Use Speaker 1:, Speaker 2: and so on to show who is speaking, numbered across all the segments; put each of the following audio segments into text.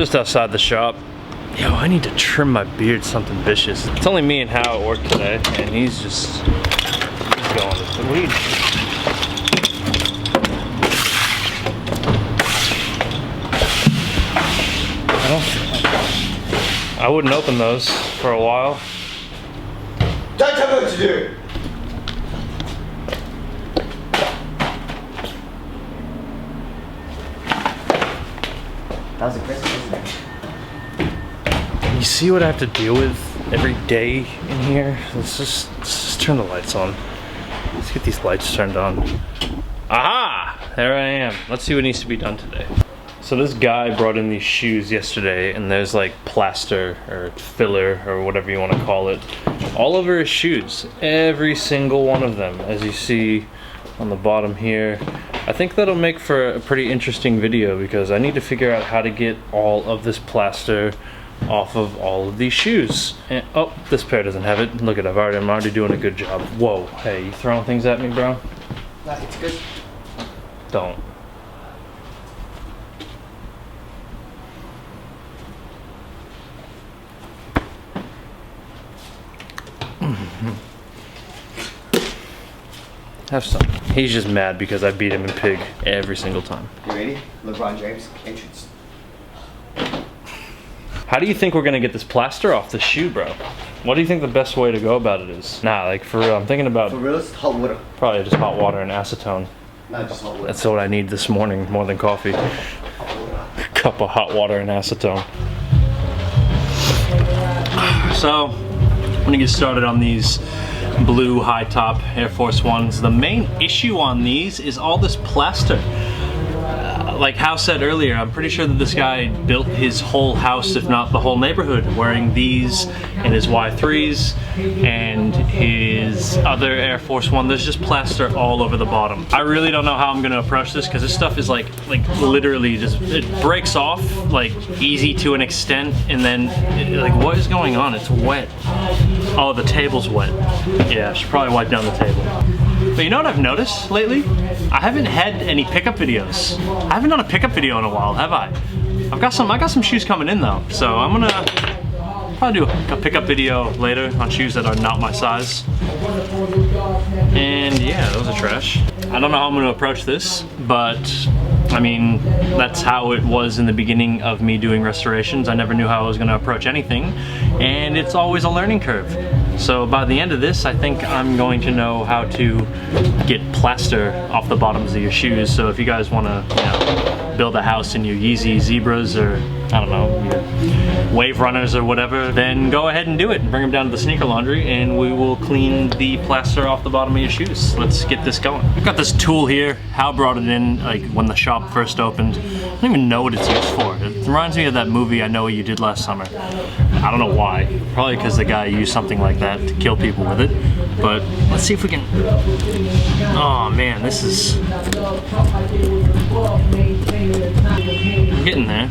Speaker 1: Just outside the shop. Yo, I need to trim my beard something vicious. It's only me and Hal at work today, and he's going. What are you doing? I wouldn't open those for a while.
Speaker 2: Don't tell me what to do! That was aggressive, isn't it?
Speaker 1: You see what I have to deal with every day in here? Let's just turn the lights on. Let's get these lights turned on. Aha! There I am. Let's see what needs to be done today. So this guy brought in these shoes yesterday, and there's like plaster or filler or whatever you want to call it all over his shoes. Every single one of them, as you see on the bottom here. I think that'll make for a pretty interesting video because I need to figure out how to get all of this plaster off of all of these shoes. And, oh, this pair doesn't have it. Look at it, I'm already doing a good job. Whoa, hey, you throwing things at me, bro?
Speaker 2: No, it's good.
Speaker 1: Don't. Have some. He's just mad because I beat him in pig every single time.
Speaker 2: You ready? LeBron James, entrance.
Speaker 1: How do you think we're gonna get this plaster off the shoe, bro? What do you think the best way to go about it is? Nah, like for real, I'm thinking about...
Speaker 2: For real, it's hot water.
Speaker 1: Probably just hot water and acetone.
Speaker 2: No, just hot water.
Speaker 1: That's what I need this morning, more than coffee.
Speaker 2: Hot water.
Speaker 1: Cup of hot water and acetone. So, I'm gonna get started on these blue high top Air Force Ones. The main issue on these is all this plaster. Like Hal said earlier, I'm pretty sure that this guy built his whole house, if not the whole neighborhood, wearing these and his Y3s and his other Air Force One. There's just plaster all over the bottom. I really don't know how I'm gonna approach this because this stuff is like literally just, it breaks off like easy to an extent, and then like what is going on? It's wet. Oh, the table's wet. Yeah, I should probably wipe down the table. But you know what I've noticed lately? I haven't had any pickup videos. I haven't done a pickup video in a while, have I? I got some shoes coming in though, so I'm gonna probably do a pickup video later on shoes that are not my size. And yeah, those are trash. I don't know how I'm gonna approach this, but I mean, that's how it was in the beginning of me doing restorations. I never knew how I was gonna approach anything, and it's always a learning curve. So by the end of this, I think I'm going to know how to get plaster off the bottoms of your shoes. So if you guys wanna, you know, build a house in your Yeezy Zebras or, I don't know, your Wave Runners or whatever, then go ahead and do it and bring them down to the sneaker laundry and we will clean the plaster off the bottom of your shoes. Let's get this going. I've got this tool here. Hal brought it in like when the shop first opened. I don't even know what it's used for. It reminds me of that movie I Know What You Did Last Summer. I don't know why. Probably because the guy used something like that to kill people with it. But let's see if we can... Oh man, this is... I'm getting there.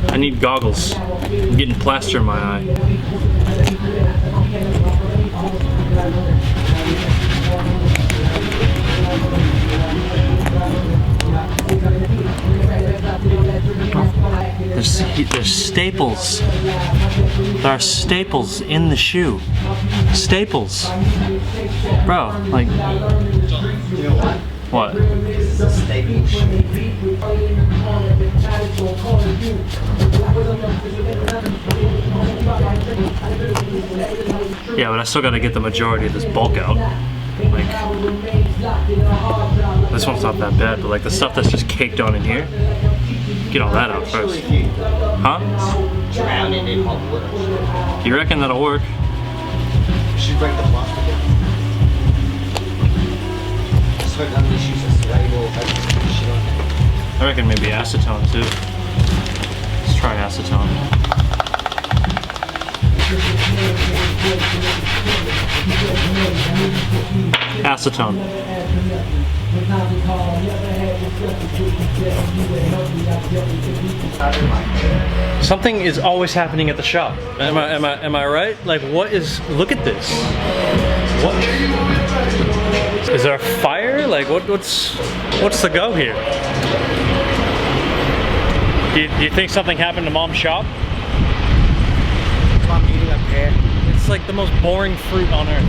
Speaker 1: I need goggles. I'm getting plaster in my eye. There's staples. There are staples in the shoe. Staples. Bro, like...
Speaker 2: You know what?
Speaker 1: What?
Speaker 2: This is a staple shoe.
Speaker 1: Yeah, but I still gotta get the majority of this bulk out. Like, this one's not that bad, but like the stuff that's just caked on in here, get all that out first. Huh?
Speaker 2: Drown it in hot water.
Speaker 1: You reckon that'll work?
Speaker 2: You should break the plastic down. Just hope none of these shoes are swayed or have shit on it.
Speaker 1: I reckon maybe acetone too. Let's try acetone. Acetone. Something is always happening at the shop. Am I right? Like what is, look at this. What? Is there a fire? Like, what's the go here? Do you think something happened to Mom's shop?
Speaker 2: Mom eating a pear.
Speaker 1: It's like the most boring fruit on earth.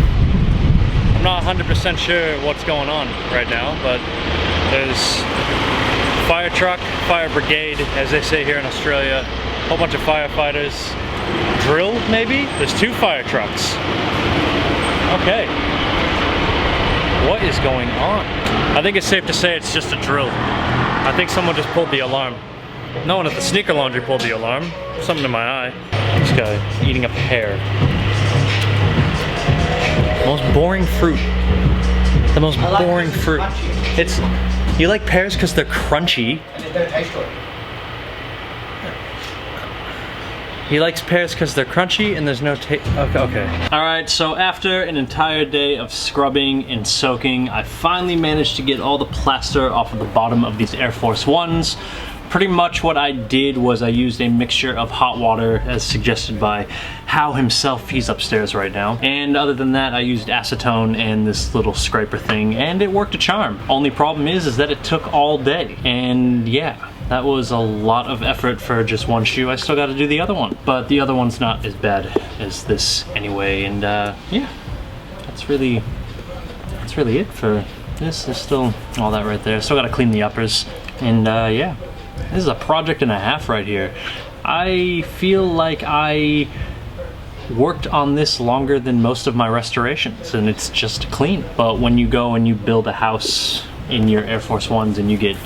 Speaker 1: I'm not 100% sure what's going on right now, but there's fire truck, fire brigade, as they say here in Australia, a whole bunch of firefighters, drill maybe? There's 2 fire trucks. Okay. What is going on? I think it's safe to say it's just a drill. I think someone just pulled the alarm. No one at the sneaker laundry pulled the alarm. Something in my eye. This guy eating a pear. Most boring fruit. The most boring fruit. It's, you like pears because they're crunchy.
Speaker 2: And they don't taste good.
Speaker 1: He likes pears because they're crunchy and there's no taste. Okay. Alright, so after an entire day of scrubbing and soaking, I finally managed to get all the plaster off of the bottom of these Air Force Ones. Pretty much what I did was I used a mixture of hot water as suggested by Hal himself. He's upstairs right now. And other than that, I used acetone and this little scraper thing, and it worked a charm. Only problem is that it took all day. And yeah, that was a lot of effort for just one shoe. I still got to do the other one, but the other one's not as bad as this anyway. And yeah, that's really it for this. There's still all that right there. Still got to clean the uppers, and yeah, this is a project and a half right here. I feel like I worked on this longer than most of my restorations, and it's just clean. But when you go and you build a house in your Air Force Ones and you get,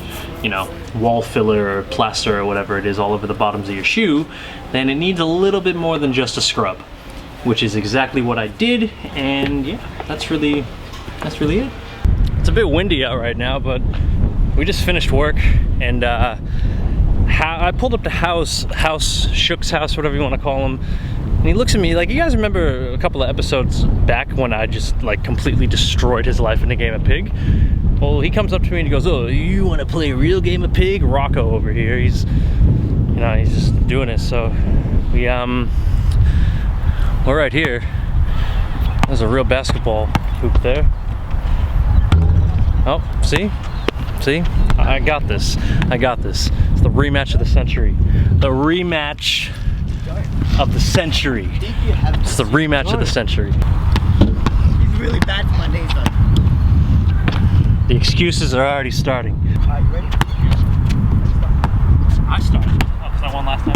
Speaker 1: you know, wall filler or plaster or whatever it is all over the bottoms of your shoe, then it needs a little bit more than just a scrub, which is exactly what I did. And yeah, that's really it. It's a bit windy out right now, but we just finished work, and I pulled up to Shook's house, whatever you want to call him, and he looks at me like, you guys remember a couple of episodes back when I just like completely destroyed his life in a game of Pig? Well, he comes up to me and he goes, oh, you want to play a real game of Pig? Rocco over here, he's, you know, he's just doing it. So we're right here. There's a real basketball hoop there. Oh, see? I got this. It's the rematch of the century. The rematch of the century. It's the rematch of the century.
Speaker 2: He's really bad for my knees though.
Speaker 1: The excuses are already starting.
Speaker 2: Alright, you ready?
Speaker 1: I started. Oh, because I won last time.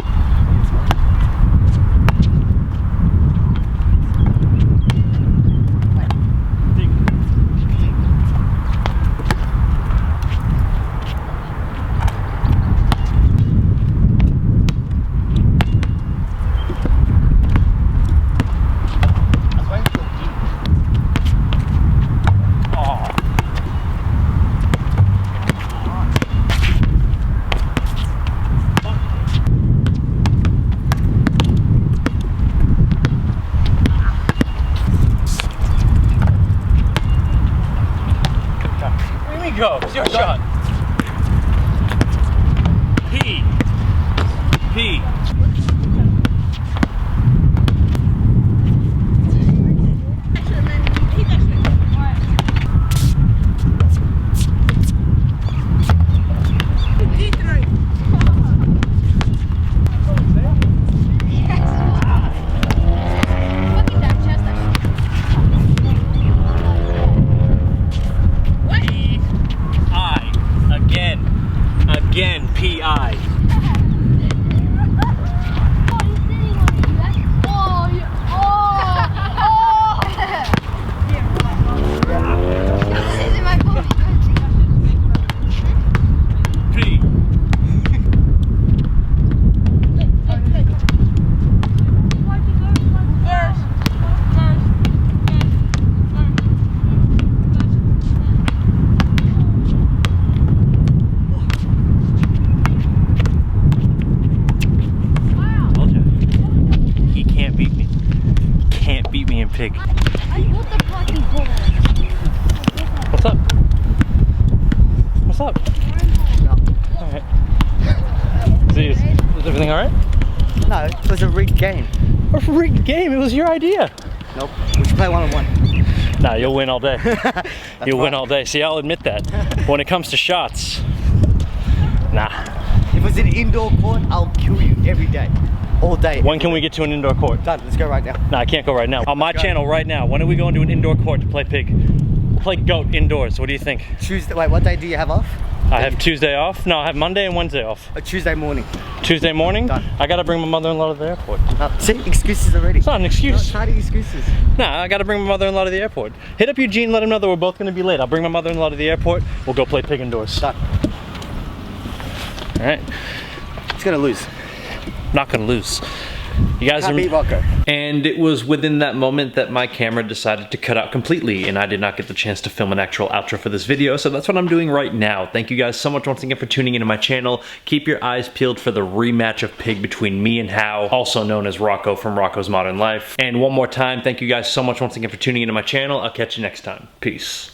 Speaker 1: Go, it's your shot. P. Again, P.I. P. Pig. What's up? What's up?
Speaker 2: No.
Speaker 1: Alright. Is everything alright?
Speaker 2: No, it was a rigged game.
Speaker 1: A rigged game? It was your idea.
Speaker 2: Nope. We should play one-on-one.
Speaker 1: Nah, you'll win all day. You'll win all day. See, I'll admit that. When it comes to shots, nah.
Speaker 2: If it was an indoor court, I'll kill you every day. All day.
Speaker 1: When can we get to an indoor court?
Speaker 2: Done. Let's go right now.
Speaker 1: Nah, I can't go right now. On my channel right now, when are we going to an indoor court to play pig? We'll play goat indoors. What do you think?
Speaker 2: Tuesday. Wait, what day do you have off?
Speaker 1: I have Tuesday off. No, I have Monday and Wednesday off.
Speaker 2: A Tuesday morning.
Speaker 1: Tuesday morning?
Speaker 2: Done.
Speaker 1: I gotta bring my mother-in-law to the airport.
Speaker 2: See, excuses already.
Speaker 1: It's not an excuse.
Speaker 2: Not excuses.
Speaker 1: Nah, I gotta bring my mother-in-law to the airport. Hit up Eugene, let him know that we're both gonna be late. I'll bring my mother-in-law to the airport. We'll go play pig indoors.
Speaker 2: Done.
Speaker 1: All right.
Speaker 2: It's gonna lose.
Speaker 1: Not gonna lose. You guys
Speaker 2: Can't beat Rocco.
Speaker 1: And it was within that moment that my camera decided to cut out completely, and I did not get the chance to film an actual outro for this video, so that's what I'm doing right now. Thank you guys so much once again for tuning into my channel. Keep your eyes peeled for the rematch of pig between me and Hao, also known as Rocco from Rocco's Modern Life. And one more time, thank you guys so much once again for tuning into my channel. I'll catch you next time. Peace.